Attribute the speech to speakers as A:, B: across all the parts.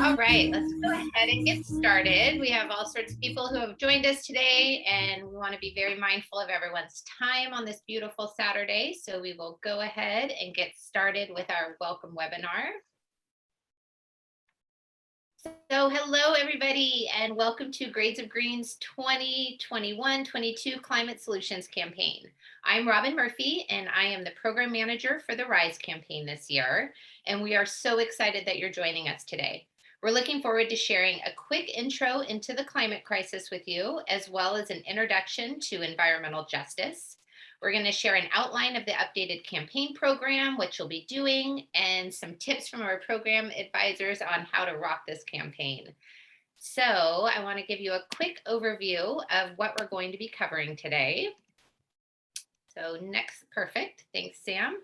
A: All right, let's go ahead and get started. We have all sorts of people who have joined us today, and we want to be very mindful of everyone's time on this beautiful Saturday. So we will go ahead and get started with our welcome webinar. So hello, everybody, and welcome to Grades of Green's 2021-22 Climate Solutions Campaign. I'm Robin Murphy, and I am the Program Manager for the RISE campaign this year, and we are so excited that you're joining us today. We're looking forward to sharing a quick intro into the climate crisis with you, as well as an introduction to environmental justice. We're going to share an outline of the updated campaign program, what you'll be doing, and some tips from our program advisors on how to rock this campaign. So I want to give you a quick overview of what we're going to be covering today. So next, perfect. Thanks, Sam.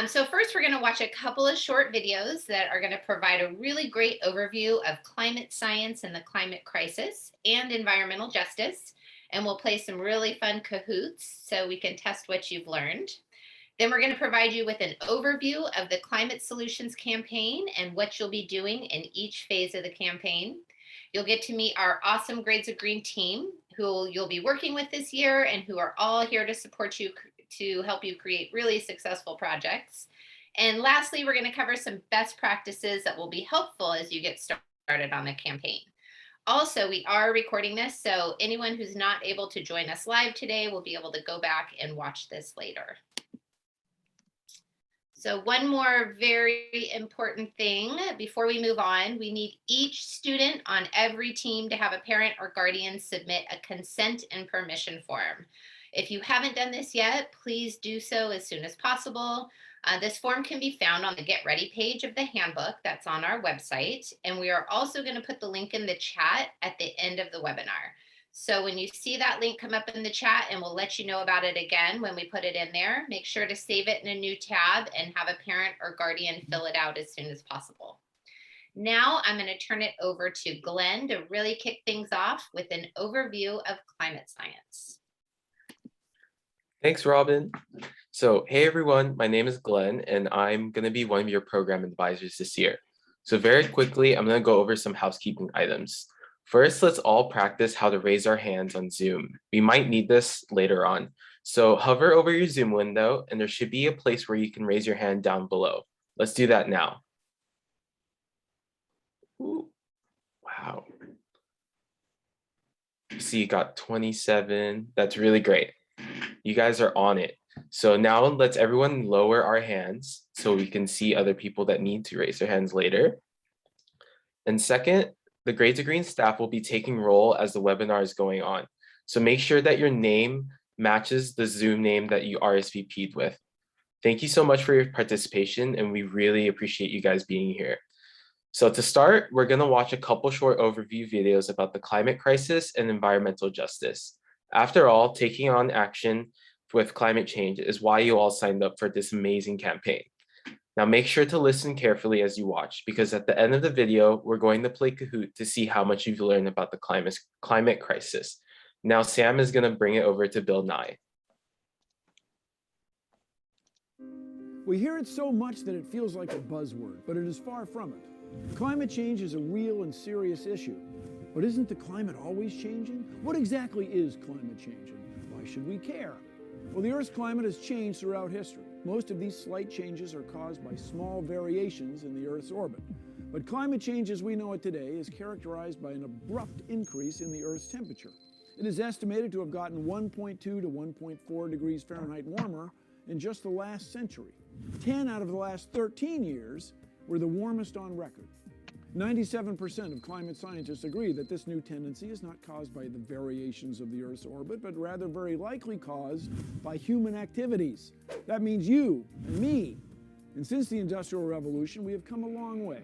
A: So first, we're going to watch a couple of short videos that are going to provide a really great overview of climate science and the climate crisis and environmental justice. And we'll play some really fun Kahoots so we can test what you've learned. Then we're going to provide you with an overview of the Climate Solutions Campaign and what you'll be doing in each phase of the campaign. You'll get to meet our awesome Grades of Green team who you'll be working with this year and who are all here to support you to help you create really successful projects. And lastly, we're going to cover some best practices that will be helpful as you get started on the campaign. Also, we are recording this, so anyone who's not able to join us live today will be able to go back and watch this later. So one more very important thing before we move on, we need each student on every team to have a parent or guardian submit a consent and permission form. If you haven't done this yet, please do so as soon as possible. This form can be found on the Get Ready page of the handbook that's on our website. And we are also going to put the link in the chat at the end of the webinar. So when you see that link come up in the chat, and we'll let you know about it again when we put it in there, make sure to save it in a new tab and have a parent or guardian fill it out as soon as possible. Now I'm going to turn it over to Glenn to really kick things off with an overview of climate science.
B: Thanks, Robin. So, hey everyone, my name is Glenn, and I'm going to be one of your program advisors this year. So very quickly, I'm going to go over some housekeeping items. First, let's all practice how to raise our hands on Zoom. We might need this later on. So hover over your Zoom window, and there should be a place where you can raise your hand down below. Let's do that now. Ooh, wow. See, you got 27. That's really great. You guys are on it. So now let's everyone lower our hands so we can see other people that need to raise their hands later. And second, the Grades of Green staff will be taking roll as the webinar is going on. So make sure that your name matches the Zoom name that you RSVP'd with. Thank you so much for your participation, and we really appreciate you guys being here. So to start, we're going to watch a couple short overview videos about the climate crisis and environmental justice. After all, taking on action with climate change is why you all signed up for this amazing campaign. Now make sure to listen carefully as you watch, because at the end of the video, we're going to play Kahoot to see how much you've learned about the climate crisis. Now Sam is going to bring it over to Bill Nye.
C: We hear it so much that it feels like a buzzword, but it is far from it. Climate change is a real and serious issue. But isn't the climate always changing? What exactly is climate change, and why should we care? Well, the Earth's climate has changed throughout history. Most of these slight changes are caused by small variations in the Earth's orbit. But climate change as we know it today is characterized by an abrupt increase in the Earth's temperature. It is estimated to have gotten 1.2 to 1.4 degrees Fahrenheit warmer in just the last century. 10 out of the last 13 years were the warmest on record. 97% of climate scientists agree that this new tendency is not caused by the variations of the Earth's orbit, but rather very likely caused by human activities. That means you and me. And since the Industrial Revolution, we have come a long way.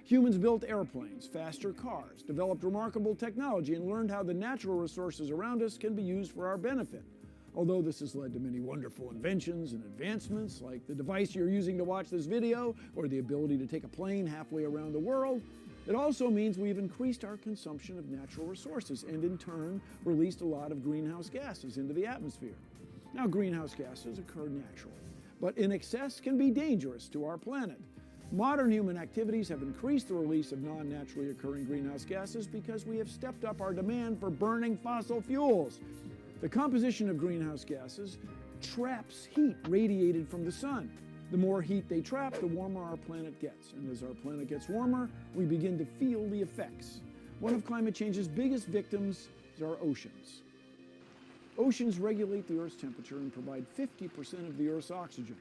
C: Humans built airplanes, faster cars, developed remarkable technology, and learned how the natural resources around us can be used for our benefit. Although this has led to many wonderful inventions and advancements, like the device you're using to watch this video, or the ability to take a plane halfway around the world, it also means we've increased our consumption of natural resources and in turn released a lot of greenhouse gases into the atmosphere. Now, greenhouse gases occur naturally, but in excess can be dangerous to our planet. Modern human activities have increased the release of non-naturally occurring greenhouse gases because we have stepped up our demand for burning fossil fuels. The composition of greenhouse gases traps heat radiated from the sun. The more heat they trap, the warmer our planet gets. And as our planet gets warmer, we begin to feel the effects. One of climate change's biggest victims is our oceans. Oceans regulate the Earth's temperature and provide 50% of the Earth's oxygen.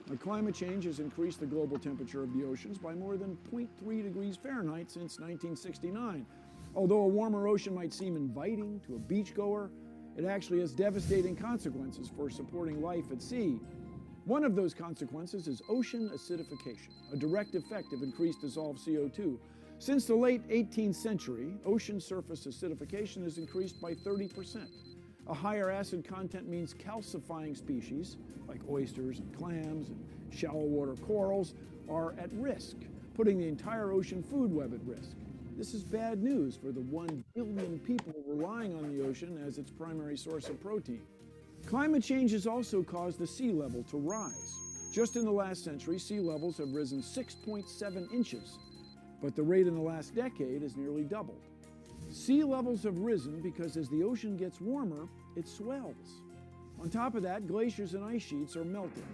C: Now, climate change has increased the global temperature of the oceans by more than 0.3 degrees Fahrenheit since 1969. Although a warmer ocean might seem inviting to a beachgoer, it actually has devastating consequences for supporting life at sea. One of those consequences is ocean acidification, a direct effect of increased dissolved CO2. Since the late 18th century, ocean surface acidification has increased by 30%. A higher acid content means calcifying species, like oysters and clams and shallow water corals, are at risk, putting the entire ocean food web at risk. This is bad news for the 1 billion people relying on the ocean as its primary source of protein. Climate change has also caused the sea level to rise. Just in the last century, sea levels have risen 6.7 inches, but the rate in the last decade has nearly doubled. Sea levels have risen because as the ocean gets warmer, it swells. On top of that, glaciers and ice sheets are melting.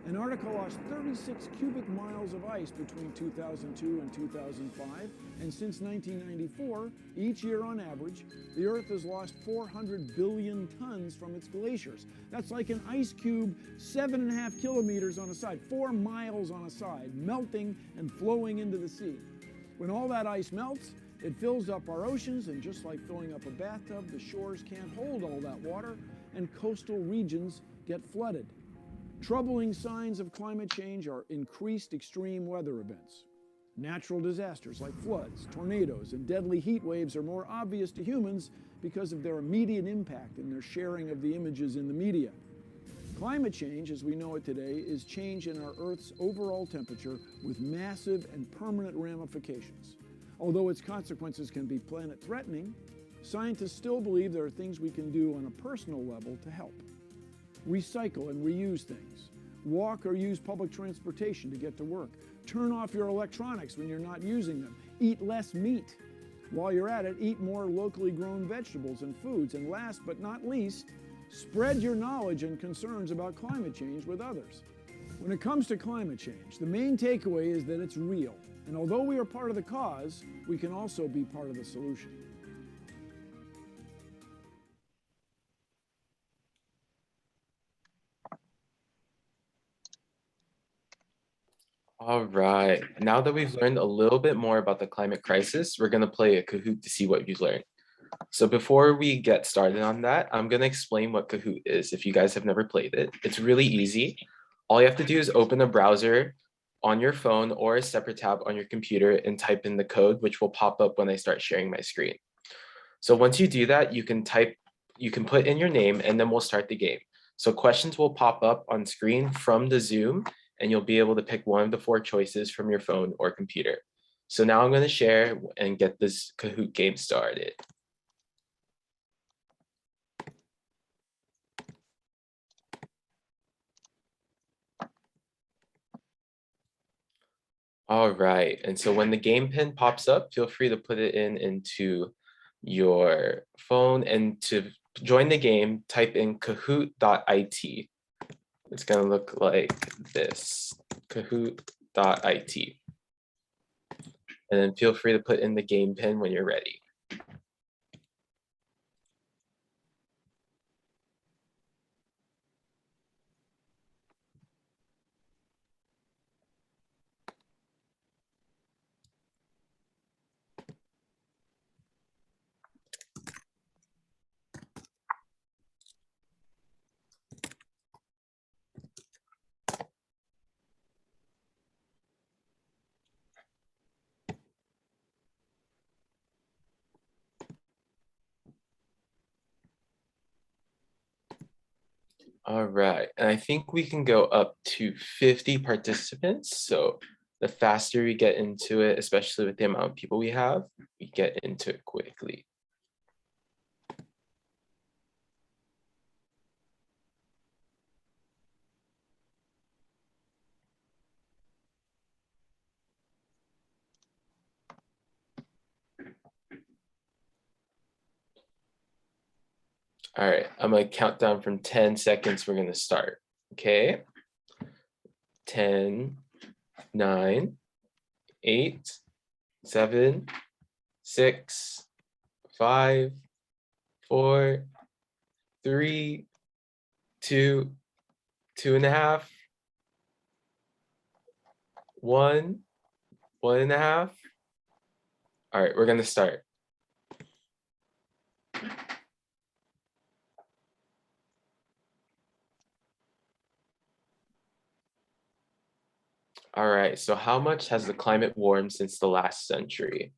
C: Antarctica lost 36 cubic miles of ice between 2002 and 2005, and since 1994, each year on average, the Earth has lost 400 billion tons from its glaciers. That's like an ice cube 7.5 kilometers on a side, 4 miles on a side, melting and flowing into the sea. When all that ice melts, it fills up our oceans, and just like filling up a bathtub, the shores can't hold all that water, and coastal regions get flooded. Troubling signs of climate change are increased extreme weather events. Natural disasters like floods, tornadoes, and deadly heat waves are more obvious to humans because of their immediate impact and their sharing of the images in the media. Climate change, as we know it today, is change in our Earth's overall temperature with massive and permanent ramifications. Although its consequences can be planet-threatening, scientists still believe there are things we can do on a personal level to help. Recycle and reuse things. Walk or use public transportation to get to work. Turn off your electronics when you're not using them. Eat less meat. While you're at it, eat more locally grown vegetables and foods. And last but not least, spread your knowledge and concerns about climate change with others. When it comes to climate change, the main takeaway is that it's real. And although we are part of the cause, we can also be part of the solution.
B: All right, now that we've learned a little bit more about the climate crisis, we're gonna play a Kahoot to see what you've learned. So before we get started on that, I'm gonna explain what Kahoot is if you guys have never played it. It's really easy. All you have to do is open a browser on your phone or a separate tab on your computer and type in the code, which will pop up when I start sharing my screen. So once you do that, you can put in your name and then we'll start the game. So questions will pop up on screen from the Zoom and you'll be able to pick one of the 4 choices from your phone or computer. So now I'm gonna share and get this Kahoot game started. All right, and so when the game pin pops up, feel free to put it into your phone, and to join the game, type in kahoot.it. It's gonna look like this, kahoot.it. And then feel free to put in the game pin when you're ready. All right, and I think we can go up to 50 participants. So the faster we get into it, especially with the amount of people we have, we get into it quickly. All right, I'm gonna count down from 10 seconds. We're gonna start, okay? 10, 9, 8, 7, 6, 5, 4, 3, 2, 2.5, 1, 1.5. All right, we're gonna start. All right, so how much has the climate warmed since the last century?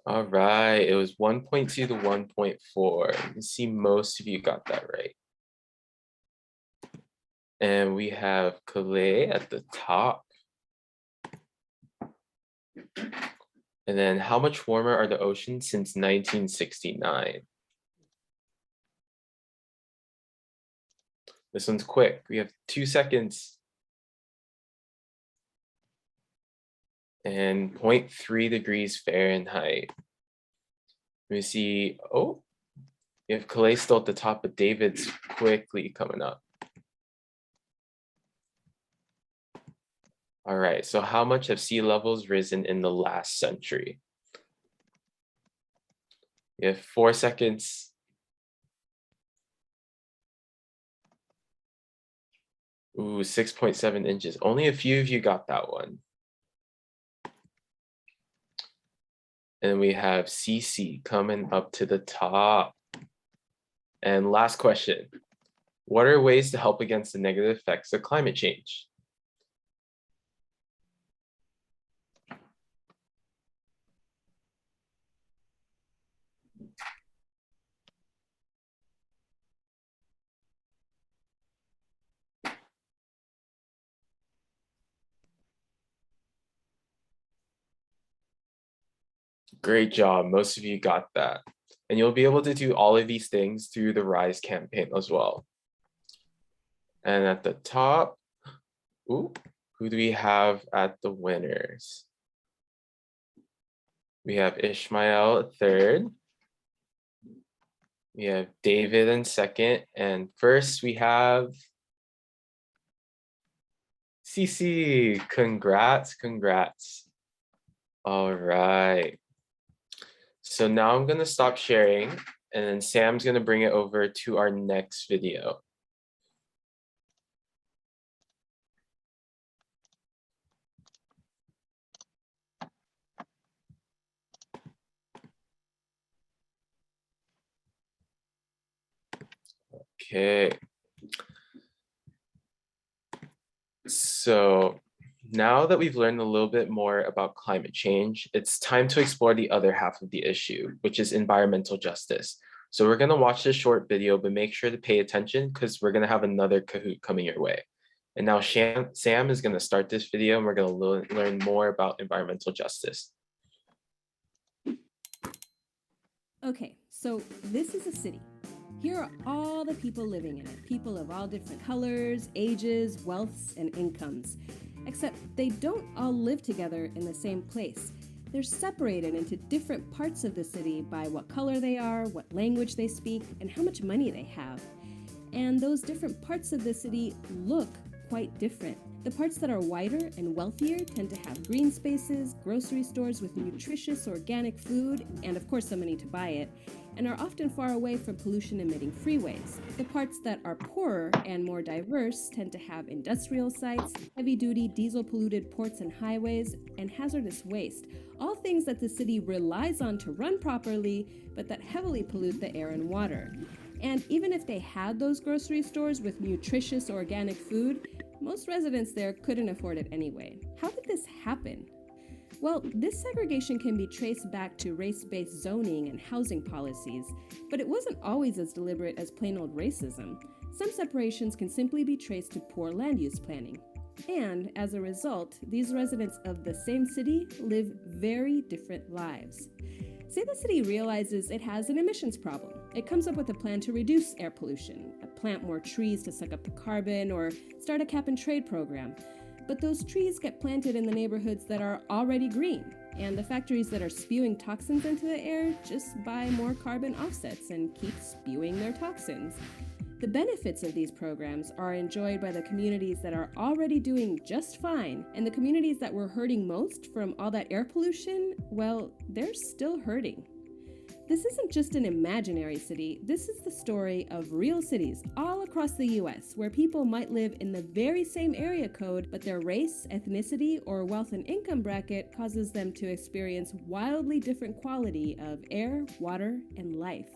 B: All right, it was 1.2 to 1.4. You see most of you got that right. And we have Calais at the top. And then how much warmer are the oceans since 1969? This one's quick. We have 2 seconds. And 0.3 degrees Fahrenheit. Let me see. Oh, we have Calais still at the top, but David's quickly coming up. All right, so how much have sea levels risen in the last century? You have 4 seconds. Ooh, 6.7 inches. Only a few of you got that one. And we have CC coming up to the top. And last question. What are ways to help against the negative effects of climate change? Great job. Most of you got that. And you'll be able to do all of these things through the RISE campaign as well. And at the top, ooh, who do we have at the winners? We have Ishmael at third. We have David in second. And first we have CC. Congrats, congrats. All right. So now I'm gonna stop sharing and then Sam's gonna bring it over to our next video. Okay. So now that we've learned a little bit more about climate change, it's time to explore the other half of the issue, which is environmental justice. So we're gonna watch this short video, but make sure to pay attention because we're gonna have another Kahoot coming your way. And now Sam is gonna start this video and we're gonna learn more about environmental justice.
D: Okay, so this is a city. Here are all the people living in it, people of all different colors, ages, wealths, and incomes. Except they don't all live together in the same place. They're separated into different parts of the city by what color they are, what language they speak, and how much money they have. And those different parts of the city look quite different. The parts that are whiter and wealthier tend to have green spaces, grocery stores with nutritious organic food, and of course the money to buy it, and are often far away from pollution-emitting freeways. The parts that are poorer and more diverse tend to have industrial sites, heavy-duty diesel-polluted ports and highways, and hazardous waste, all things that the city relies on to run properly, but that heavily pollute the air and water. And even if they had those grocery stores with nutritious organic food, most residents there couldn't afford it anyway. How did this happen? Well, this segregation can be traced back to race-based zoning and housing policies, but it wasn't always as deliberate as plain old racism. Some separations can simply be traced to poor land use planning. And as a result, these residents of the same city live very different lives. Say the city realizes it has an emissions problem. It comes up with a plan to reduce air pollution, plant more trees to suck up the carbon, or start a cap and trade program. But those trees get planted in the neighborhoods that are already green, and the factories that are spewing toxins into the air just buy more carbon offsets and keep spewing their toxins. The benefits of these programs are enjoyed by the communities that are already doing just fine, and the communities that were hurting most from all that air pollution, well, they're still hurting. This isn't just an imaginary city, this is the story of real cities all across the US where people might live in the very same area code, but their race, ethnicity, or wealth and income bracket causes them to experience wildly different quality of air, water, and life.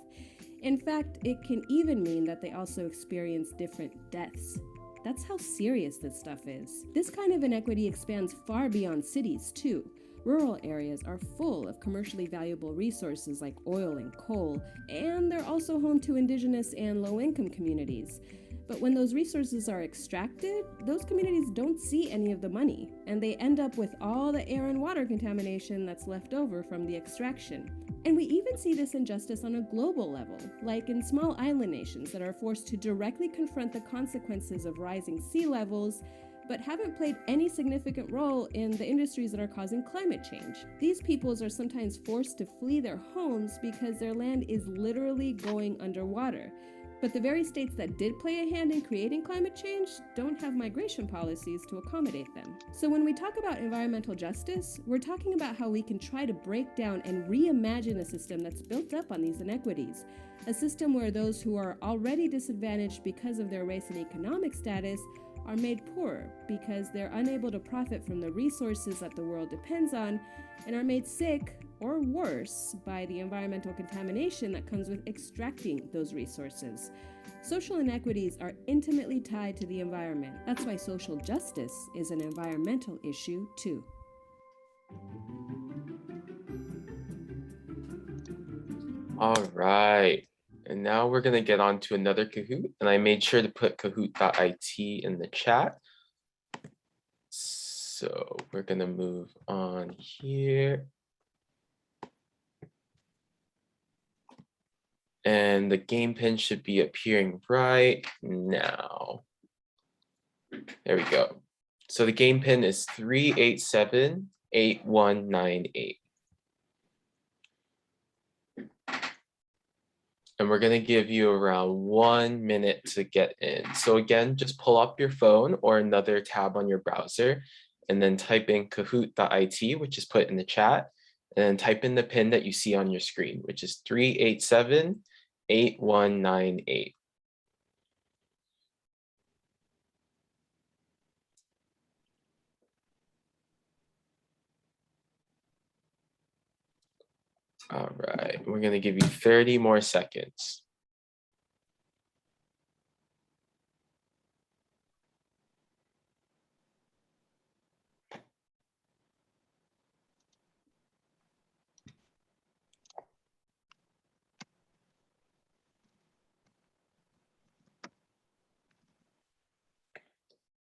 D: In fact, it can even mean that they also experience different deaths. That's how serious this stuff is. This kind of inequity expands far beyond cities, too. Rural areas are full of commercially valuable resources like oil and coal, and they're also home to indigenous and low-income communities. But when those resources are extracted, those communities don't see any of the money, and they end up with all the air and water contamination that's left over from the extraction. And we even see this injustice on a global level, like in small island nations that are forced to directly confront the consequences of rising sea levels, but haven't played any significant role in the industries that are causing climate change. These peoples are sometimes forced to flee their homes because their land is literally going underwater. But the very states that did play a hand in creating climate change don't have migration policies to accommodate them. So when we talk about environmental justice, we're talking about how we can try to break down and reimagine a system that's built up on these inequities. A system where those who are already disadvantaged because of their race and economic status are made poorer because they're unable to profit from the resources that the world depends on, and are made sick or worse by the environmental contamination that comes with extracting those resources. Social inequities are intimately tied to the environment. That's why social justice is an environmental issue too.
B: All right. And now we're going to get on to another Kahoot. And I made sure to put kahoot.it in the chat. So we're going to move on here. And the game pin should be appearing right now. There we go. So the game pin is 3878198. And we're going to give you around 1 minute to get in. So again, just pull up your phone or another tab on your browser and then type in kahoot.it, which is put in the chat, and then type in the pin that you see on your screen, which is 3878198. All right, we're going to give you 30 more seconds.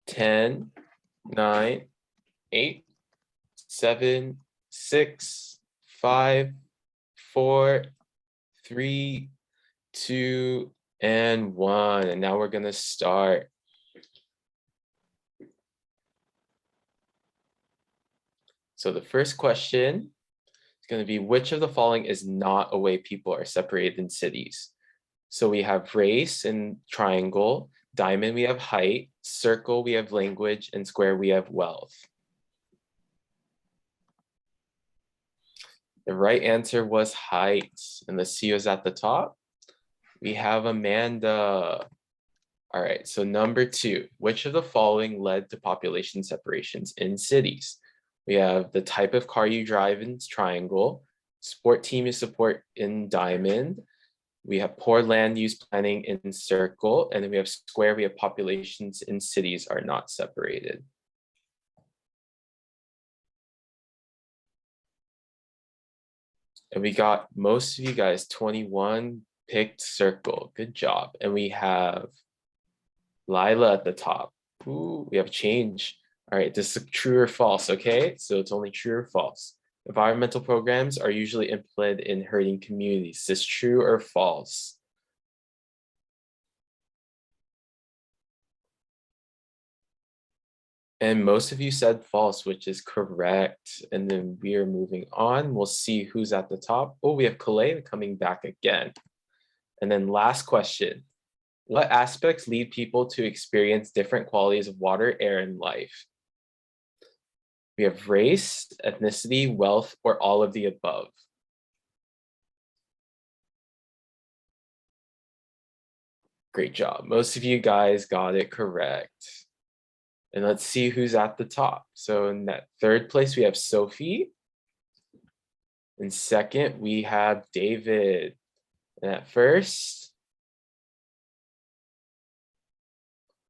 B: Ten, 9, 8, 7, 6, 5, 4, 3, 2, and 1. And now we're going to start. So the first question is going to be, which of the following is not a way people are separated in cities? So we have race and triangle, diamond we have height, circle we have language, and square we have wealth. The right answer was height, and the C is at the top. We have Amanda. All right, so number 2, which of the following led to population separations in cities? We have the type of car you drive in triangle, sport team you support in diamond. We have poor land use planning in circle, and then we have square, we have populations in cities are not separated. And we got most of you guys, 21 picked circle. Good job. And we have Lila at the top. Ooh, we have change. All right, this is true or false, okay? So it's only true or false. Environmental programs are usually implemented in herding communities. Is this true or false? And most of you said false, which is correct. And then we are moving on. We'll see who's at the top. Oh, we have Calais coming back again. And then last question. What aspects lead people to experience different qualities of water, air, and life? We have race, ethnicity, wealth, or all of the above. Great job. Most of you guys got it correct. And let's see who's at the top. So in that third place, we have Sophie. In second, we have David. And at first,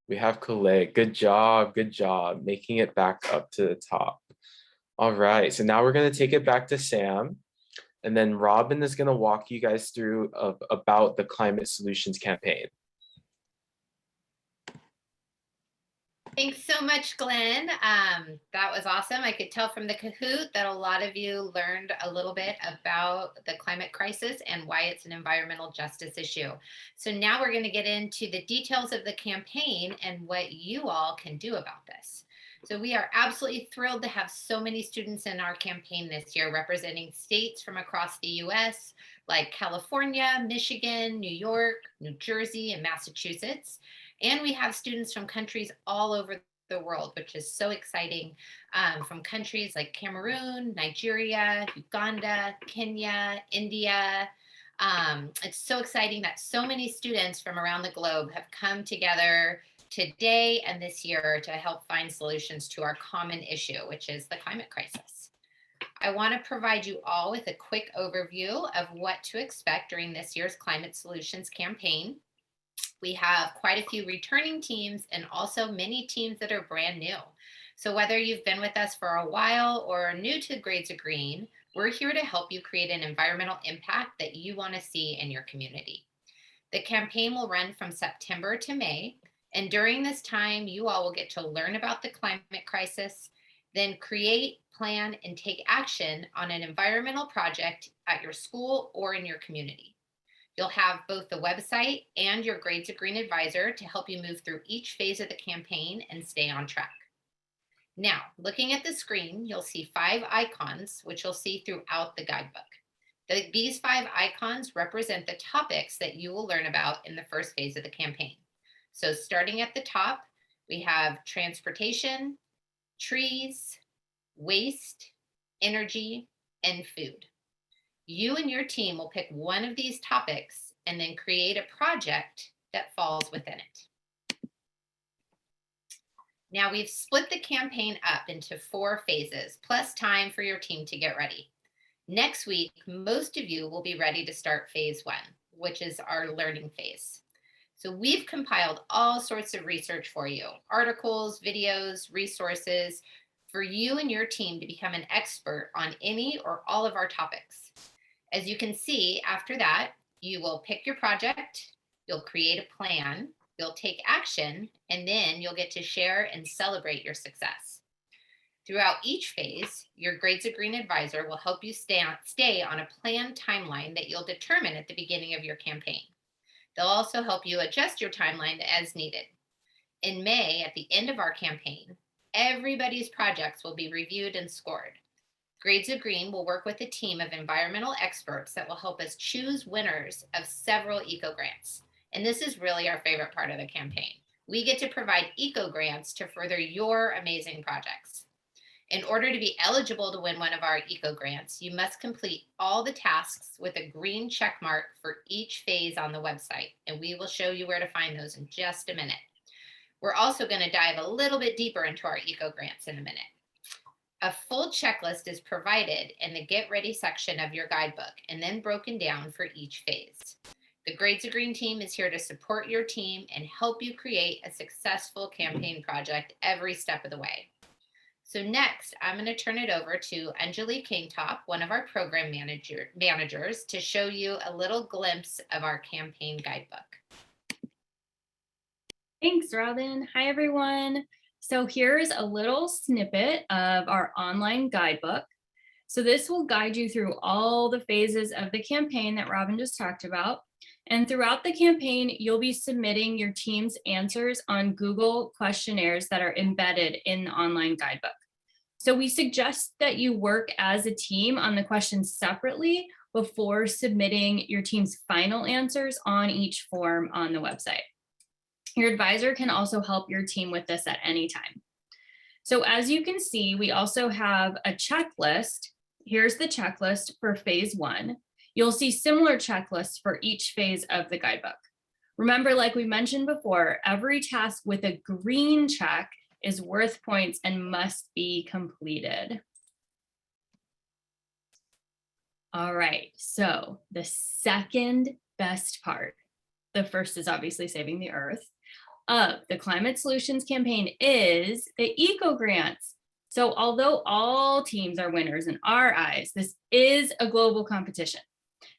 B: we have Colette. Good job, making it back up to the top. All right, so now we're gonna take it back to Sam. And then Robin is gonna walk you guys through about the Climate Solutions Campaign.
A: Thanks so much, Glenn. That was awesome. I could tell from the Kahoot that a lot of you learned a little bit about the climate crisis and why it's an environmental justice issue. So now we're going to get into the details of the campaign and what you all can do about this. So we are absolutely thrilled to have so many students in our campaign this year, representing states from across the US, like California, Michigan, New York, New Jersey, and Massachusetts. And we have students from countries all over the world, which is so exciting, from countries like Cameroon, Nigeria, Uganda, Kenya, India. It's so exciting that so many students from around the globe have come together today and this year to help find solutions to our common issue, which is the climate crisis. I want to provide you all with a quick overview of what to expect during this year's Climate Solutions campaign. We have quite a few returning teams and also many teams that are brand new. So whether you've been with us for a while or are new to Grades of Green, we're here to help you create an environmental impact that you want to see in your community. The campaign will run from September to May, and during this time, you all will get to learn about the climate crisis, then create, plan, and take action on an environmental project at your school or in your community. You'll have both the website and your Grades of Green advisor to help you move through each phase of the campaign and stay on track. Now, looking at the screen, you'll see 5 icons, which you'll see throughout the guidebook. These 5 icons represent the topics that you will learn about in the first phase of the campaign. So starting at the top, we have transportation, trees, waste, energy, and food. You and your team will pick one of these topics and then create a project that falls within it. Now we've split the campaign up into 4 phases, plus time for your team to get ready. Next week, most of you will be ready to start phase 1, which is our learning phase. So we've compiled all sorts of research for you, articles, videos, resources, for you and your team to become an expert on any or all of our topics. As you can see, after that, you will pick your project, you'll create a plan, you'll take action, and then you'll get to share and celebrate your success. Throughout each phase, your Grades of Green advisor will help you stay on a planned timeline that you'll determine at the beginning of your campaign. They'll also help you adjust your timeline as needed. In May, at the end of our campaign, everybody's projects will be reviewed and scored. Grades of Green will work with a team of environmental experts that will help us choose winners of several eco grants. And this is really our favorite part of the campaign. We get to provide eco grants to further your amazing projects. In order to be eligible to win one of our eco grants, you must complete all the tasks with a green check mark for each phase on the website, and we will show you where to find those in just a minute. We're also going to dive a little bit deeper into our eco grants in a minute. A full checklist is provided in the Get Ready section of your guidebook and then broken down for each phase. The Grades of Green team is here to support your team and help you create a successful campaign project every step of the way. So next, I'm going to turn it over to Anjali Kingtop, one of our program managers, to show you a little glimpse of our campaign guidebook.
E: Thanks, Robin. Hi, everyone. So here's a little snippet of our online guidebook. So this will guide you through all the phases of the campaign that Robin just talked about. And throughout the campaign, you'll be submitting your team's answers on Google questionnaires that are embedded in the online guidebook. So we suggest that you work as a team on the questions separately before submitting your team's final answers on each form on the website. Your advisor can also help your team with this at any time. So as you can see, we also have a checklist. Here's the checklist for phase 1. You'll see similar checklists for each phase of the guidebook. Remember, like we mentioned before, every task with a green check is worth points and must be completed. All right, so the second best part, the first is obviously saving the earth, of the Climate Solutions campaign is the Eco Grants. So although all teams are winners in our eyes, this is a global competition.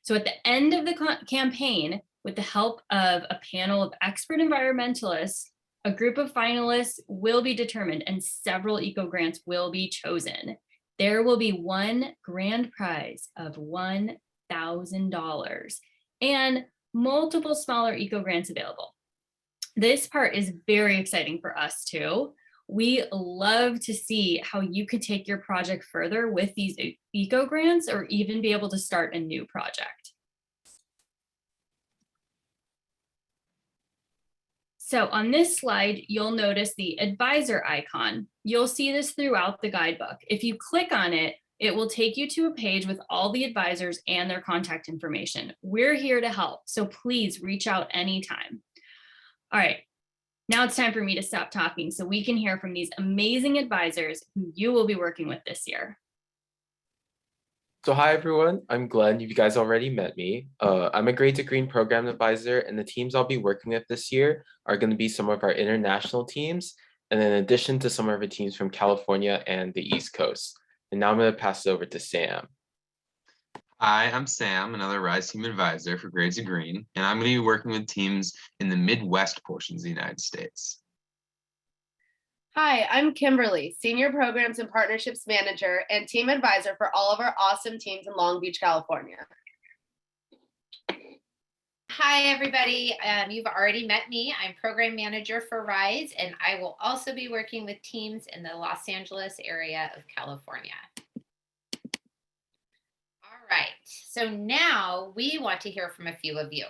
E: So at the end of the campaign, with the help of a panel of expert environmentalists, a group of finalists will be determined and several Eco Grants will be chosen. There will be one grand prize of $1,000 and multiple smaller Eco Grants available. This part is very exciting for us too. We love to see how you could take your project further with these Eco Grants or even be able to start a new project. So on this slide, you'll notice the advisor icon. You'll see this throughout the guidebook. If you click on it, it will take you to a page with all the advisors and their contact information. We're here to help, so please reach out anytime. All right, now it's time for me to stop talking so we can hear from these amazing advisors who you will be working with this year.
B: So hi everyone, I'm Glenn. You guys already met me. I'm a Grades of Green program advisor, and the teams I'll be working with this year are going to be some of our international teams, and in addition to some of our teams from California and the East Coast. And now I'm going to pass it over to Sam.
F: Hi, I'm Sam, another RISE team advisor for Grades of Green, and I'm going to be working with teams in the Midwest portions of the United States.
G: Hi, I'm Kimberly, Senior Programs and Partnerships Manager and Team Advisor for all of our awesome teams in Long Beach, California.
A: Hi, everybody. You've already met me. I'm Program Manager for RISE, and I will also be working with teams in the Los Angeles area of California. All right, so now we want to hear from a few of you.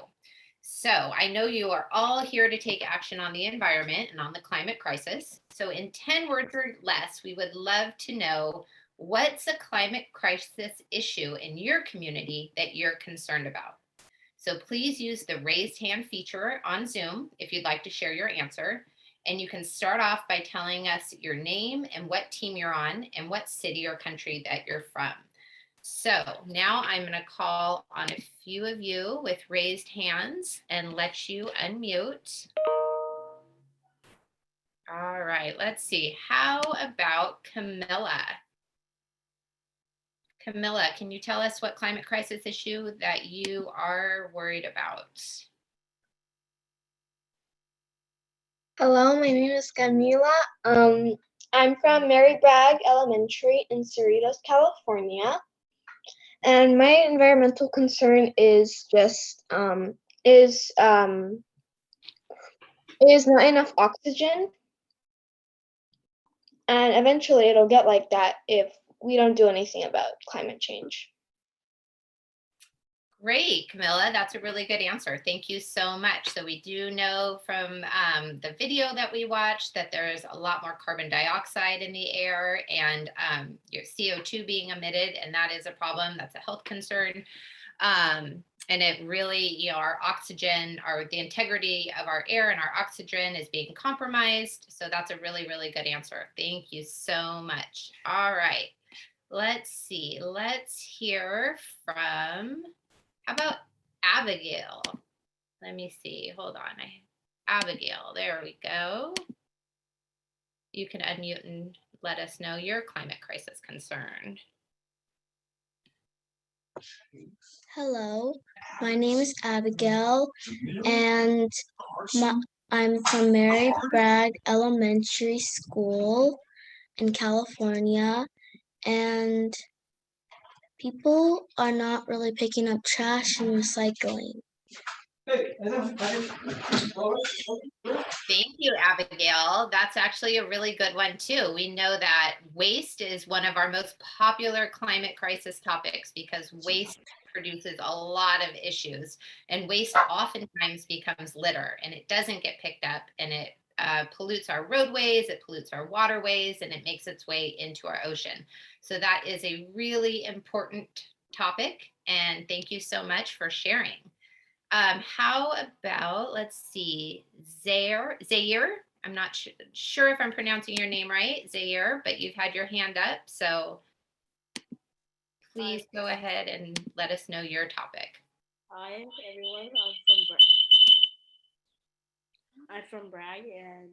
A: So I know you are all here to take action on the environment and on the climate crisis. So in 10 words or less, we would love to know what's a climate crisis issue in your community that you're concerned about. So please use the raised hand feature on Zoom if you'd like to share your answer. And you can start off by telling us your name and what team you're on and what city or country that you're from. So now I'm going to call on a few of you with raised hands and let you unmute. All right, let's see. How about Camilla? Camilla, can you tell us what climate crisis issue that you are worried about?
H: Hello, my name is Camila. I'm from Mary Bragg Elementary in Cerritos, California. And my environmental concern is just is not enough oxygen. And eventually it'll get like that if we don't do anything about climate change.
A: Great, Camilla. That's a really good answer. Thank you so much. So we do know from the video that we watched that there's a lot more carbon dioxide in the air and your CO2 being emitted, and that is a problem. That's a health concern. And it really, our oxygen, the integrity of our air and our oxygen is being compromised. So that's a really, really good answer. Thank you so much. All right, let's see. Let's hear from, how about Abigail? Let me see, hold on. Abigail, there we go. You can unmute and let us know your climate crisis concern.
H: Hello, my name is Abigail, and
I: I'm from Mary Bragg Elementary School in California, and people are not really picking up trash and recycling.
A: Thank you, Abigail. That's actually a really good one too. We know that waste is one of our most popular climate crisis topics because waste produces a lot of issues, and waste oftentimes becomes litter and it doesn't get picked up, and it pollutes our roadways, it pollutes our waterways, and it makes its way into our ocean. So that is a really important topic, and thank you so much for sharing. How about, let's see, Zaire, I'm not sure if I'm pronouncing your name right, Zaire, but you've had your hand up, so please go ahead and let us know your topic.
J: Hi everyone, I'm from Bragg, and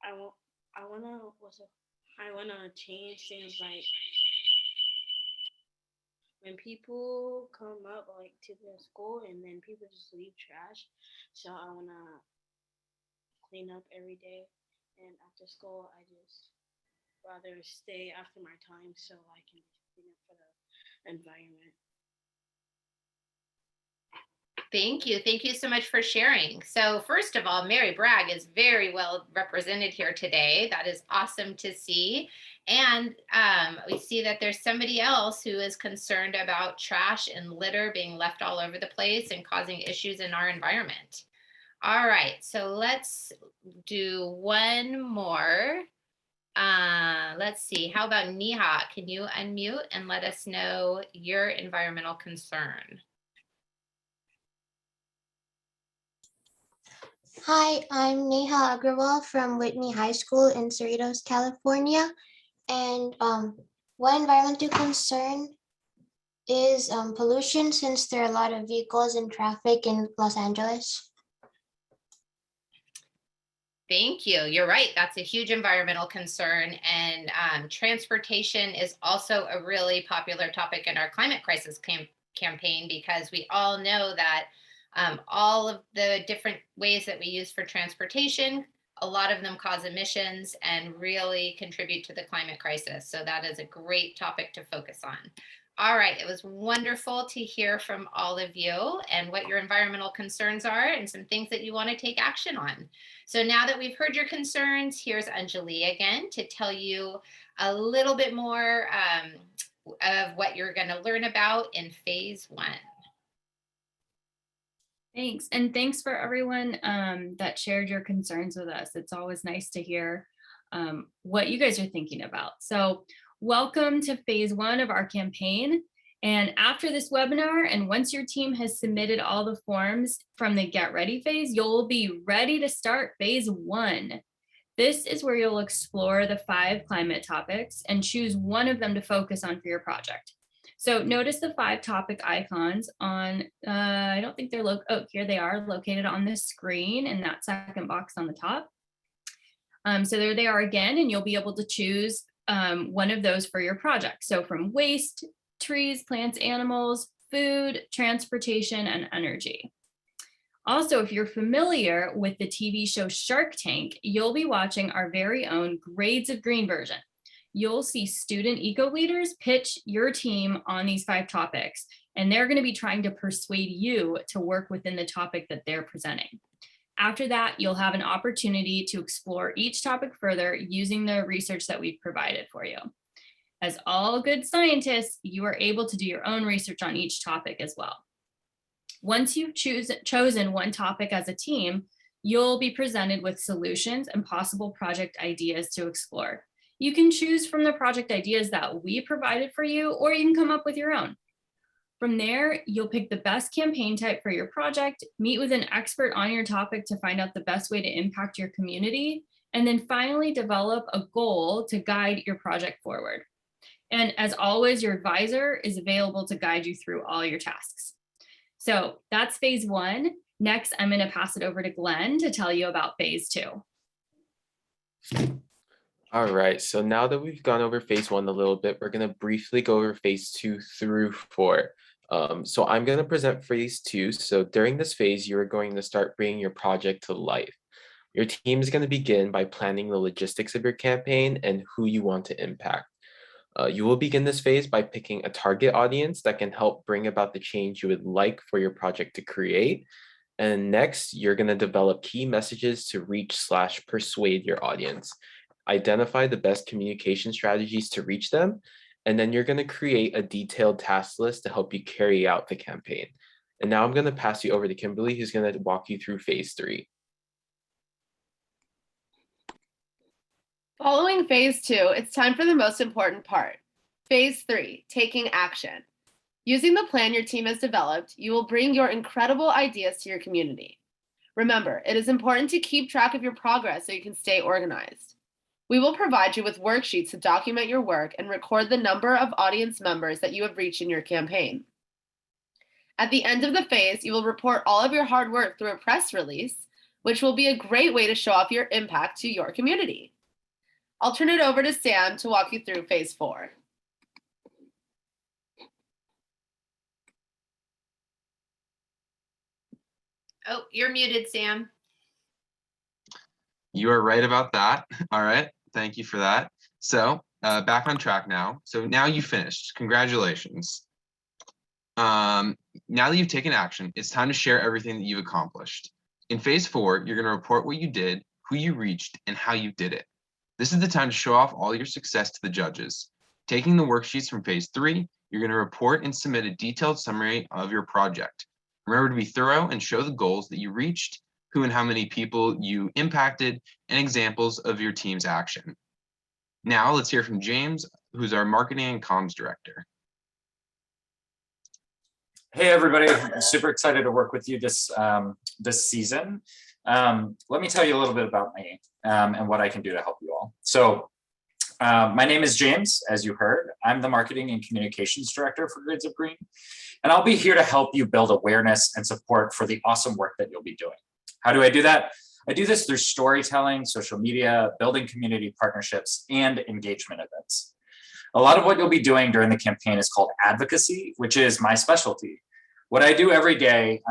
J: I wanna change things like when people come up like to the school and then people just leave trash. So I wanna clean up every day, and after school I just rather stay after my time so I can clean up for the environment.
A: Thank you. Thank you so much for sharing. So first of all, Mary Bragg is very well represented here today. That is awesome to see. And we see that there's somebody else who is concerned about trash and litter being left all over the place and causing issues in our environment. All right, so let's do one more. Let's see, how about Neha? Can you unmute and let us know your environmental concern?
I: Hi, I'm Neha Agrawal from Whitney High School in Cerritos, California. And one environmental concern is pollution, since there are a lot of vehicles and traffic in Los Angeles.
A: Thank you. You're right. That's a huge environmental concern. And transportation is also a really popular topic in our climate crisis campaign, because we all know that all of the different ways that we use for transportation, a lot of them cause emissions and really contribute to the climate crisis. So that is a great topic to focus on. All right, it was wonderful to hear from all of you and what your environmental concerns are and some things that you want to take action on. So now that we've heard your concerns, here's Anjali again to tell you a little bit more of what you're going to learn about in phase 1.
E: Thanks. And thanks for everyone that shared your concerns with us. It's always nice to hear what you guys are thinking about. So welcome to phase 1 of our campaign. And after this webinar, and once your team has submitted all the forms from the Get Ready phase, you'll be ready to start phase 1. This is where you'll explore the 5 climate topics and choose one of them to focus on for your project. So notice the 5 topic icons on, I don't think they're, oh, here they are, located on the screen in that second box on the top. So there they are again, and you'll be able to choose one of those for your project. So from waste, trees, plants, animals, food, transportation, and energy. Also, if you're familiar with the TV show Shark Tank, you'll be watching our very own Grades of Green version. You'll see student eco leaders pitch your team on these 5 topics, and they're going to be trying to persuade you to work within the topic that they're presenting. After that, you'll have an opportunity to explore each topic further using the research that we've provided for you. As all good scientists, you are able to do your own research on each topic as well. Once you've chosen one topic as a team, you'll be presented with solutions and possible project ideas to explore. You can choose from the project ideas that we provided for you, or you can come up with your own. From there, you'll pick the best campaign type for your project, meet with an expert on your topic to find out the best way to impact your community, and then finally develop a goal to guide your project forward. And as always, your advisor is available to guide you through all your tasks. So that's phase 1. Next, I'm going to pass it over to Glenn to tell you about phase 2.
B: All right, so now that we've gone over phase 1 a little bit, we're going to briefly go over phase 2 through 4. So I'm going to present phase 2. So during this phase, you're going to start bringing your project to life. Your team is going to begin by planning the logistics of your campaign and who you want to impact. You will begin this phase by picking a target audience that can help bring about the change you would like for your project to create. And next, you're going to develop key messages to reach/persuade your audience. Identify the best communication strategies to reach them, and then you're going to create a detailed task list to help you carry out the campaign. And now I'm going to pass you over to Kimberly, who's going to walk you through phase 3.
G: Following phase 2, it's time for the most important part. Phase 3, taking action. Using the plan your team has developed, you will bring your incredible ideas to your community. Remember, it is important to keep track of your progress so you can stay organized. We will provide you with worksheets to document your work and record the number of audience members that you have reached in your campaign. At the end of the phase, you will report all of your hard work through a press release, which will be a great way to show off your impact to your community. I'll turn it over to Sam to walk you through phase 4.
A: Oh, you're muted, Sam.
F: You are right about that. All right. Thank you for that. So back on track now. So now you finished. Congratulations. Now that you've taken action, it's time to share everything that you've accomplished. In phase 4, you're going to report what you did, who you reached, and how you did it. This is the time to show off all your success to the judges. Taking the worksheets from phase 3, you're going to report and submit a detailed summary of your project. Remember to be thorough and show the goals that you reached, who and how many people you impacted, and examples of your team's action. Now let's hear from James, who's our marketing and comms director.
K: Hey everybody, I'm super excited to work with you this season. Let me tell you a little bit about me and what I can do to help you all. So my name is James, as you heard. I'm the marketing and communications director for Grades of Green, and I'll be here to help you build awareness and support for the awesome work that you'll be doing. How do I do that? I do this through storytelling, social media, building community partnerships, and engagement events. A lot of what you'll be doing during the campaign is called advocacy, which is my specialty. What I do every day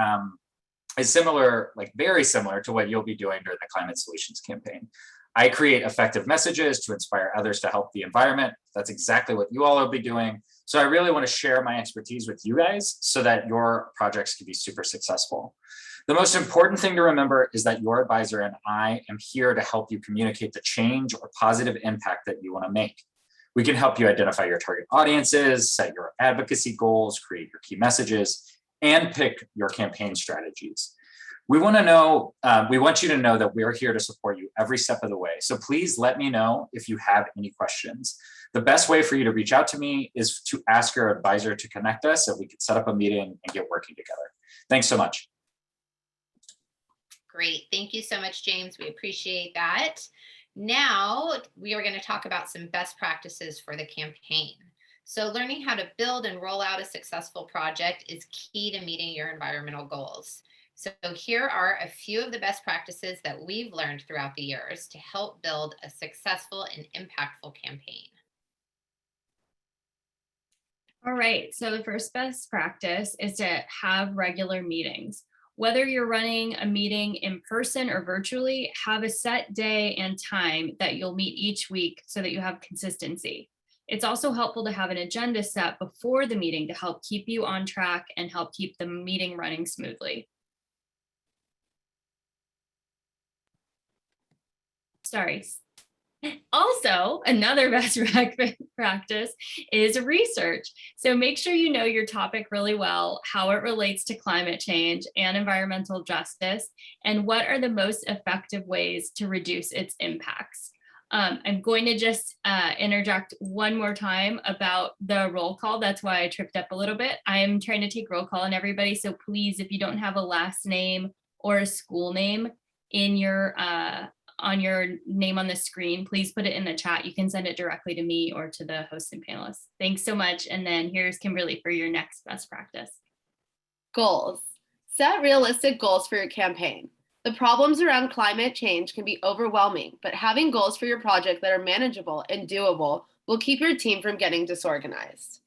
K: is similar, like very similar to what you'll be doing during the Climate Solutions campaign. I create effective messages to inspire others to help the environment. That's exactly what you all will be doing. So I really want to share my expertise with you guys so that your projects can be super successful. The most important thing to remember is that your advisor and I am here to help you communicate the change or positive impact that you want to make. We can help you identify your target audiences, set your advocacy goals, create your key messages, and pick your campaign strategies. We want you to know that we're here to support you every step of the way. So please let me know if you have any questions. The best way for you to reach out to me is to ask your advisor to connect us so we can set up a meeting and get working together. Thanks so much.
A: Great. Thank you so much, James. We appreciate that. Now we are going to talk about some best practices for the campaign. So learning how to build and roll out a successful project is key to meeting your environmental goals. So here are a few of the best practices that we've learned throughout the years to help build a successful and impactful campaign.
E: All right, so the first best practice is to have regular meetings. Whether you're running a meeting in person or virtually, have a set day and time that you'll meet each week so that you have consistency. It's also helpful to have an agenda set before the meeting to help keep you on track and help keep the meeting running smoothly. Sorry. Also, another best practice is research. So make sure you know your topic really well, how it relates to climate change and environmental justice, and what are the most effective ways to reduce its impacts. I'm going to just interject one more time about the roll call. That's why I tripped up a little bit. I am trying to take roll call on everybody. So please, if you don't have a last name or a school name in your on your name on the screen, please put it in the chat. You can send it directly to me or to the hosts and panelists. Thanks so much. And then here's Kimberly for your next best practice.
G: Goals. Set realistic goals for your campaign. The problems around climate change can be overwhelming, but having goals for your project that are manageable and doable will keep your team from getting disorganized.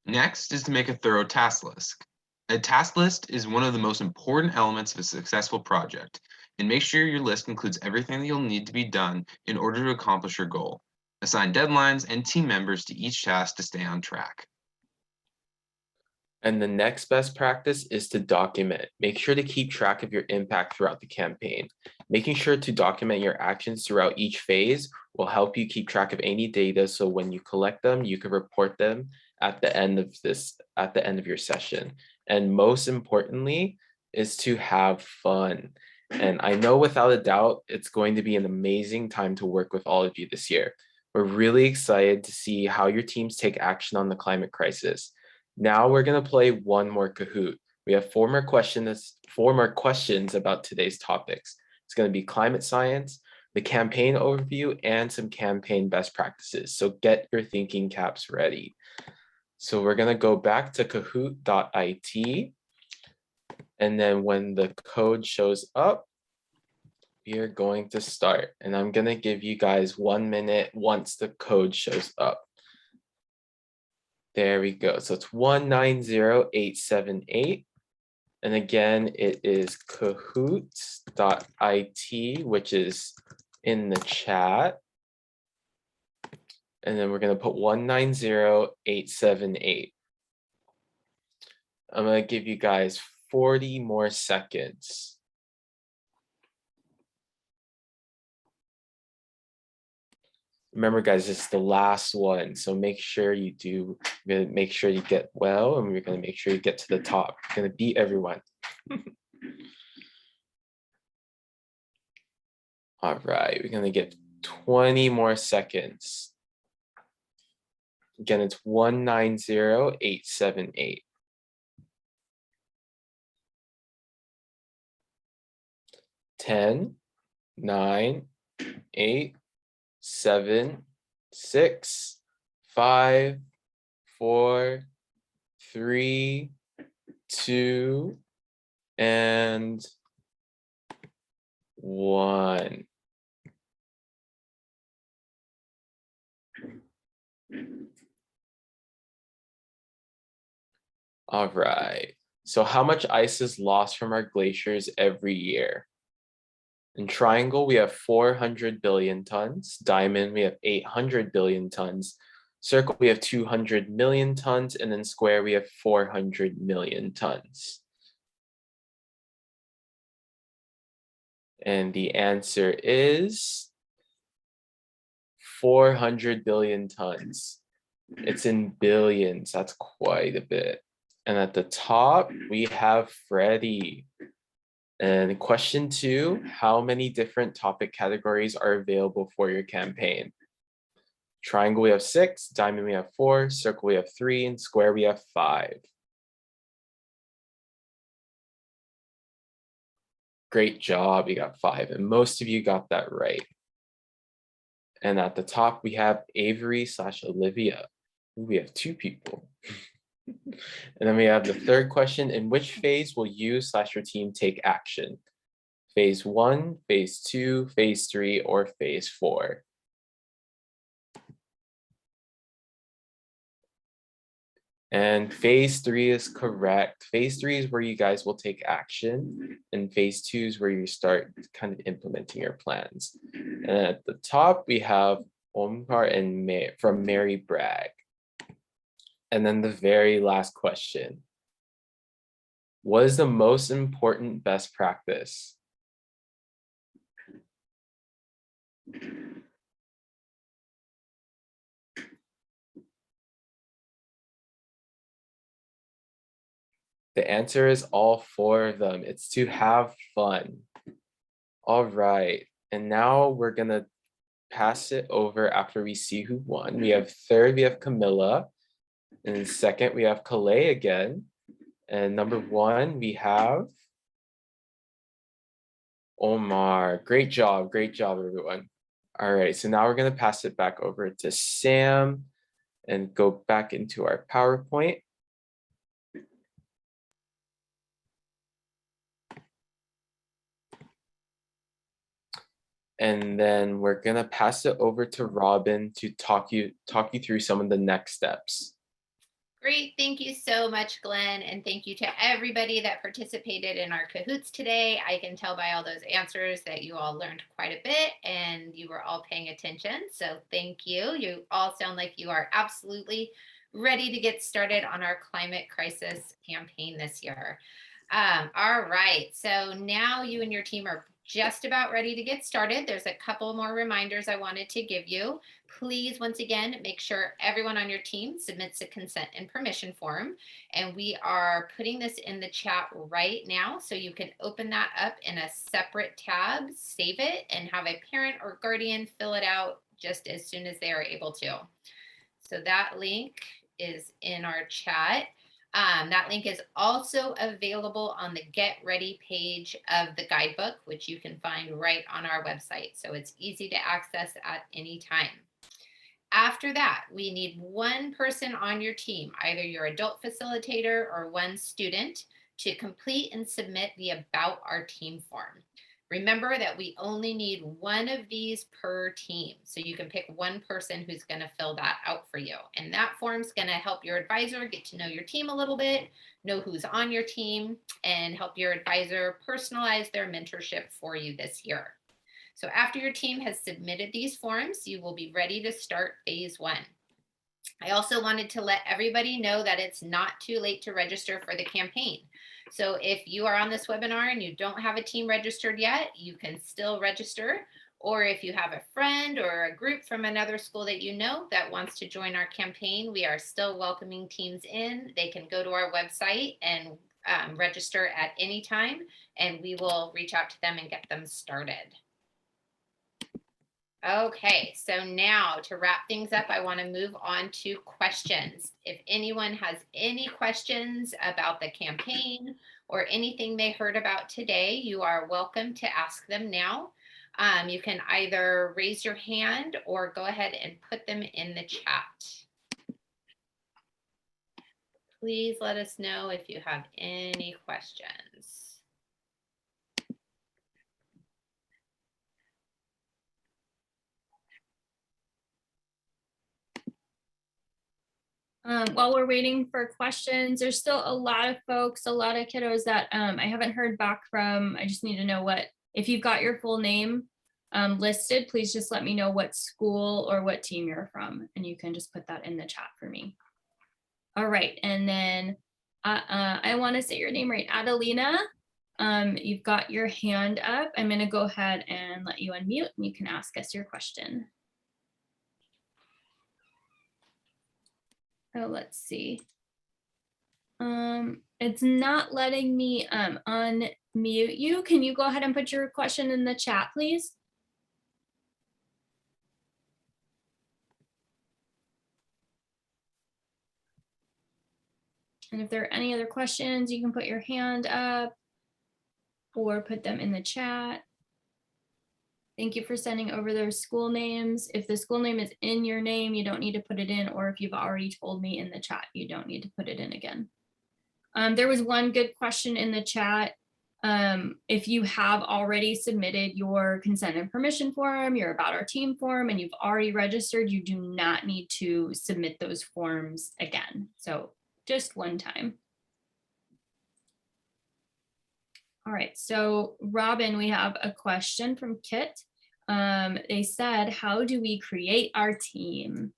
F: Next is to make a thorough task list. A task list is one of the most important elements of a successful project, and make sure your list includes everything that you'll need to be done in order to accomplish your goal. Assign deadlines and team members to each task to stay on track.
B: And the next best practice is to document. Make sure to keep track of your impact throughout the campaign. Making sure to document your actions throughout each phase will help you keep track of any data, so when you collect them, you can report them at the end of your session. And most importantly is to have fun. And I know without a doubt, it's going to be an amazing time to work with all of you this year. We're really excited to see how your teams take action on the climate crisis. Now we're gonna play one more Kahoot. We have four more questions about today's topics. It's gonna be climate science, the campaign overview, and some campaign best practices. So get your thinking caps ready. So we're gonna go back to kahoot.it. And then when the code shows up, we are going to start. And I'm gonna give you guys 1 minute once the code shows up. There we go. So it's 190878. And again, it is kahoot.it, which is in the chat. And then we're going to put 190878. I'm going to give you guys 40 more seconds. Remember, guys, this is the last one, so make sure you do. We're gonna make sure you get well, and we're gonna make sure you get to the top. We're gonna beat everyone. All right, we're gonna get 20 more seconds. Again, it's 190878. 10, 9, 8, 7, 6, 5, 4, 3, 2, and 1. All right. So how much ice is lost from our glaciers every year? In triangle, we have 400 billion tons. Diamond, we have 800 billion tons. Circle, we have 200 million tons. And then square, we have 400 million tons. And the answer is 400 billion tons. It's in billions. That's quite a bit. And at the top, we have Freddie. And question 2, how many different topic categories are available for your campaign? Triangle, we have 6, diamond, we have 4, circle, we have 3, and square, we have 5. Great job, you got 5, and most of you got that right. And at the top, we have Avery/Olivia. We have 2 people. And then we have the third question. In which phase will you/your team take action? Phase 1, phase 2, phase 3, or phase 4? And phase 3 is correct. Phase 3 is where you guys will take action. And phase 2 is where you start kind of implementing your plans. And at the top, we have Omkar and from Mary Bragg. And then the very last question. What is the most important best practice? The answer is all 4 of them. It's to have fun. All right, and now we're gonna pass it over after we see who won. We have third, we have Camilla. And second, we have Calais again. And number 1, we have Omar. Great job, everyone. All right, so now we're gonna pass it back over to Sam and go back into our PowerPoint. And then we're gonna pass it over to Robin to talk you through some of the next steps.
A: Great. Thank you so much, Glenn. And thank you to everybody that participated in our Kahoots today. I can tell by all those answers that you all learned quite a bit and you were all paying attention. So thank you. You all sound like you are absolutely ready to get started on our climate crisis campaign this year. All right. So now you and your team are just about ready to get started. There's a couple more reminders I wanted to give you. Please, once again, make sure everyone on your team submits a consent and permission form. And we are putting this in the chat right now. So you can open that up in a separate tab, save it, and have a parent or guardian fill it out just as soon as they are able to. So that link is in our chat. That link is also available on the Get Ready page of the guidebook, which you can find right on our website. So it's easy to access at any time. After that, we need one person on your team, either your adult facilitator or one student, to complete and submit the About Our Team form. Remember that we only need one of these per team. So you can pick one person who's going to fill that out for you. And that form's going to help your advisor get to know your team a little bit, know who's on your team, and help your advisor personalize their mentorship for you this year. So after your team has submitted these forms, you will be ready to start phase 1. I also wanted to let everybody know that it's not too late to register for the campaign. So if you are on this webinar and you don't have a team registered yet, you can still register. Or if you have a friend or a group from another school that you know that wants to join our campaign, we are still welcoming teams in. They can go to our website and register at any time, and we will reach out to them and get them started. Okay, so now to wrap things up, I want to move on to questions. If anyone has any questions about the campaign or anything they heard about today, you are welcome to ask them now. You can either raise your hand or go ahead and put them in the chat. Please let us know if you have any questions.
E: While we're waiting for questions, there's still a lot of folks, a lot of kiddos that I haven't heard back from. I just need to know if you've got your full name listed, please just let me know what school or what team you're from, and you can just put that in the chat for me. All right, and then I want to say your name right, Adelina. You've got your hand up. I'm going to go ahead and let you unmute, and you can ask us your question. Oh, let's see. It's not letting me unmute you. Can you go ahead and put your question in the chat, please? And if there are any other questions, you can put your hand up or put them in the chat. Thank you for sending over those school names. If the school name is in your name, you don't need to put it in, or if you've already told me in the chat, you don't need to put it in again. There was one good question in the chat. If you have already submitted your consent and permission form, your About Our Team form, and you've already registered, you do not need to submit those forms again. So just one time. All right, so Robin, we have a question from Kit. They said, how do we create our team?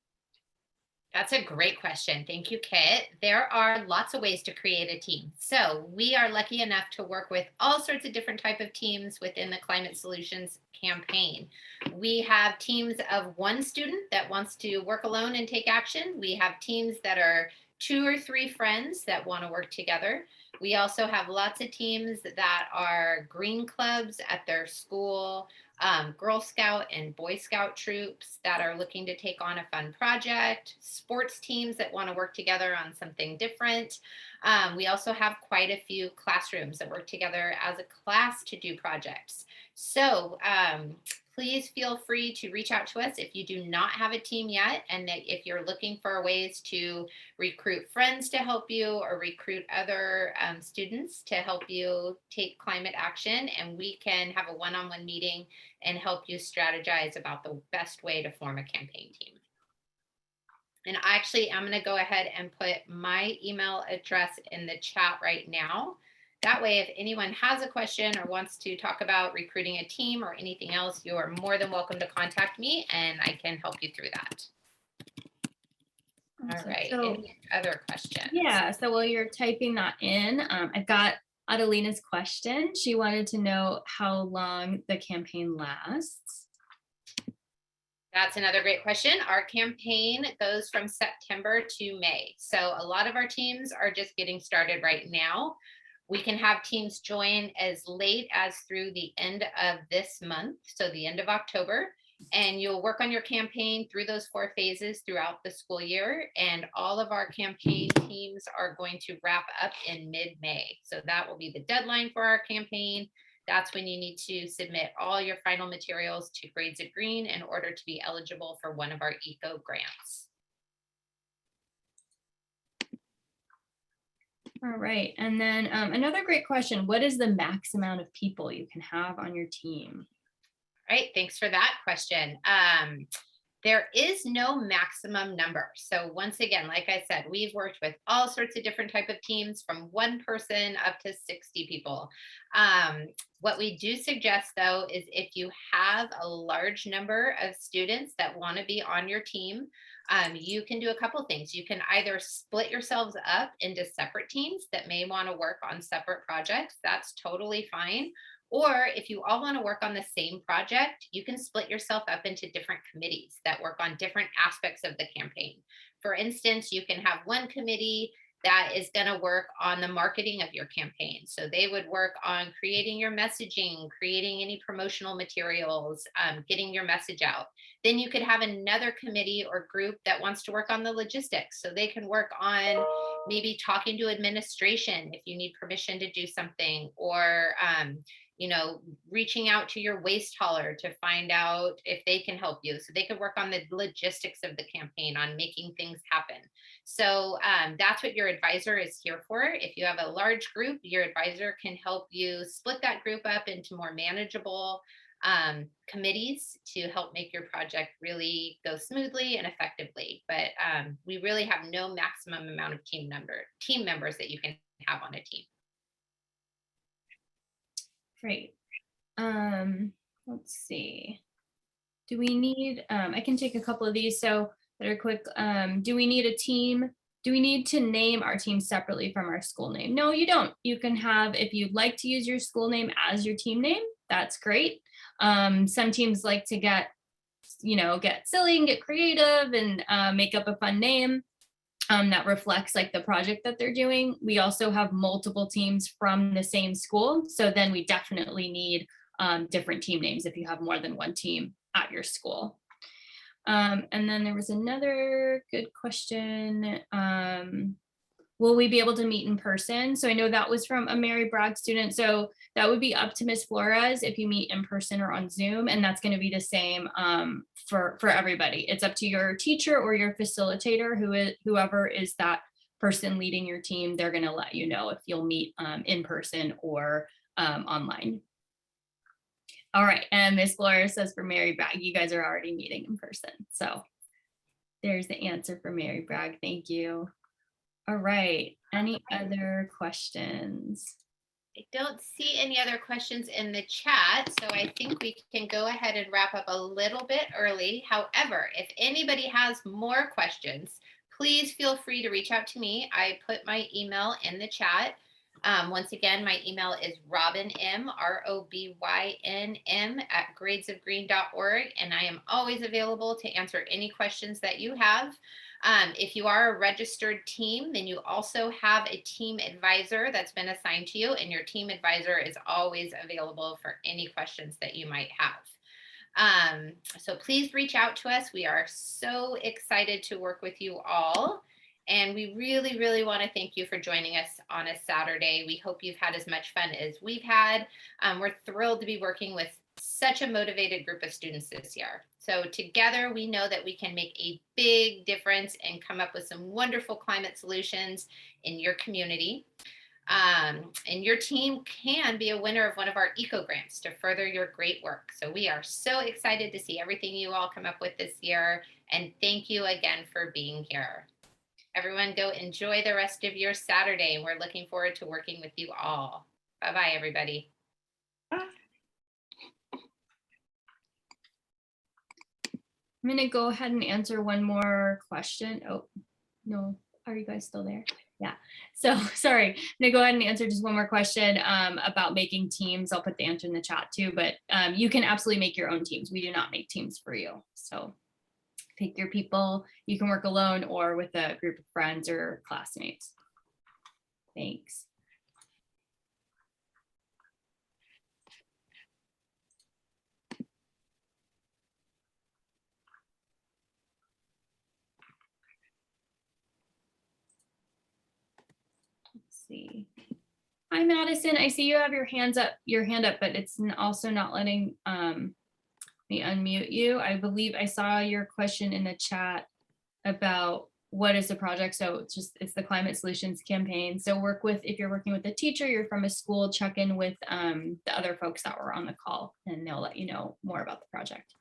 A: That's a great question. Thank you, Kit. There are lots of ways to create a team. So we are lucky enough to work with all sorts of different type of teams within the Climate Solutions campaign. We have teams of one student that wants to work alone and take action. We have teams that are 2 or 3 friends that want to work together. We also have lots of teams that are green clubs at their school, Girl Scout and Boy Scout troops that are looking to take on a fun project, sports teams that want to work together on something different. We also have quite a few classrooms that work together as a class to do projects. So please feel free to reach out to us if you do not have a team yet, and that if you're looking for ways to recruit friends to help you or recruit other students to help you take climate action, and we can have a one-on-one meeting and help you strategize about the best way to form a campaign team. And actually, I'm going to go ahead and put my email address in the chat right now. That way, if anyone has a question or wants to talk about recruiting a team or anything else, you are more than welcome to contact me and I can help you through that. All
E: Awesome.
A: right.
E: So,
A: Any other questions?
E: yeah, so while you're typing that in, I've got Adelina's question. She wanted to know how long the campaign lasts.
A: That's another great question. Our campaign goes from September to May. So a lot of our teams are just getting started right now. We can have teams join as late as through the end of this month, so the end of October. And you'll work on your campaign through those 4 phases throughout the school year. And all of our campaign teams are going to wrap up in mid-May. So that will be the deadline for our campaign. That's when you need to submit all your final materials to Grades of Green in order to be eligible for one of our ECO grants.
E: All right, and then another great question, what is the max amount of people you can have on your team?
A: All right, thanks for that question. There is no maximum number. So once again, like I said, we've worked with all sorts of different type of teams from 1 person up to 60 people. What we do suggest though, is if you have a large number of students that want to be on your team, you can do a couple things. You can either split yourselves up into separate teams that may want to work on separate projects. That's totally fine. Or if you all want to work on the same project, you can split yourself up into different committees that work on different aspects of the campaign. For instance, you can have one committee that is going to work on the marketing of your campaign. So they would work on creating your messaging, creating any promotional materials, getting your message out. Then you could have another committee or group that wants to work on the logistics. So they can work on maybe talking to administration if you need permission to do something, or reaching out to your waste hauler to find out if they can help you. So they could work on the logistics of the campaign, on making things happen. So that's what your advisor is here for. If you have a large group, your advisor can help you split that group up into more manageable committees to help make your project really go smoothly and effectively. But we really have no maximum amount of team members that you can have on a team.
E: Great. Let's see. Do we need, I can take a couple of these so that are quick. Do we need a team? Do we need to name our team separately from our school name? No, you don't. You can have, if you'd like to use your school name as your team name, that's great. Some teams like to get silly and get creative and make up a fun name that reflects like the project that they're doing. We also have multiple teams from the same school. So then we definitely need different team names if you have more than one team at your school. And then there was another good question. Will we be able to meet in person? So I know that was from a Mary Bragg student. So that would be up to Ms. Flores if you meet in person or on Zoom, and that's going to be the same for everybody. It's up to your teacher or your facilitator, whoever is that person leading your team. They're going to let you know if you'll meet in person or online. All right, and Ms. Flores says for Mary Bragg, you guys are already meeting in person. So there's the answer for Mary Bragg. Thank you. All right, any other questions?
A: I don't see any other questions in the chat, so I think we can go ahead and wrap up a little bit early. However, if anybody has more questions, please feel free to reach out to me. I put my email in the chat. Once again, my email is robynm, ROBYNM @gradesofgreen.org, and I am always available to answer any questions that you have. If you are a registered team, then you also have a team advisor that's been assigned to you, and your team advisor is always available for any questions that you might have. So please reach out to us. We are so excited to work with you all. And we really, really want to thank you for joining us on a Saturday. We hope you've had as much fun as we've had. We're thrilled to be working with such a motivated group of students this year. So together, we know that we can make a big difference and come up with some wonderful climate solutions in your community. And your team can be a winner of one of our eco grants to further your great work. So we are so excited to see everything you all come up with this year. And thank you again for being here. Everyone go enjoy the rest of your Saturday. We're looking forward to working with you all. Bye-bye, everybody.
E: I'm gonna go ahead and answer one more question. Oh, no, are you guys still there? Yeah, so sorry, I'm gonna go ahead and answer just one more question about making teams. I'll put the answer in the chat too, but you can absolutely make your own teams. We do not make teams for you. So pick your people. You can work alone or with a group of friends or classmates. Thanks. Let's see. Hi, Madison. I see you have your hand up, but it's also not letting me unmute you. I believe I saw your question in the chat about what is the project. So it's the Climate Solutions Campaign. So if you're working with a teacher, you're from a school, check in with the other folks that were on the call and they'll let you know more about the project.